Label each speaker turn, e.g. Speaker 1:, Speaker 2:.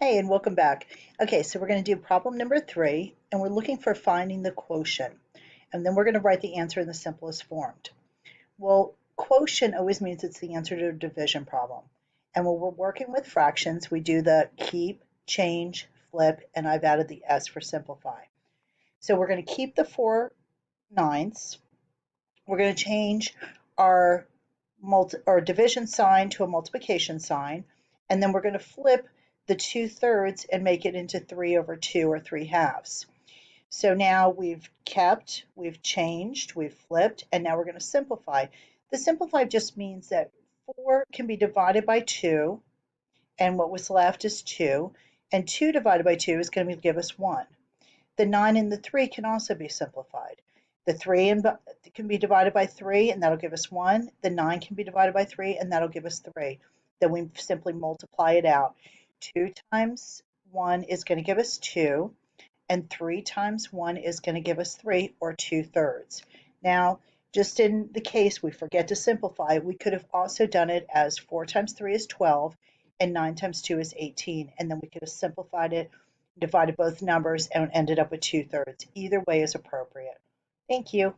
Speaker 1: Hey, and welcome back. Okay, so we're going to do problem number 3, and we're looking for finding the quotient. And then we're going to write the answer in the simplest form. Well, quotient always means it's the answer to a division problem. And when we're working with fractions, we do the keep, change, flip, and I've added the S for simplify. So we're going to keep the 4/9. We're going to change our division sign to a multiplication sign, and then we're going to flip the 2/3 and make it into 3/2 or 3/2. So now we've kept, we've changed, we've flipped, and now we're going to simplify. The simplify just means that 4 can be divided by 2, and what was left is 2, and 2 divided by 2 is going to give us 1. The 9 and the 3 can also be simplified. The 3 can be divided by 3, and that'll give us 1. The 9 can be divided by 3, and that'll give us 3. Then we simply multiply it out. 2 times 1 is going to give us 2, and 3 times 1 is going to give us 3, or 2/3. Now, just in the case we forget to simplify, we could have also done it as 4 times 3 is 12, and 9 times 2 is 18, and then we could have simplified it, divided both numbers, and ended up with 2/3. Either way is appropriate. Thank you.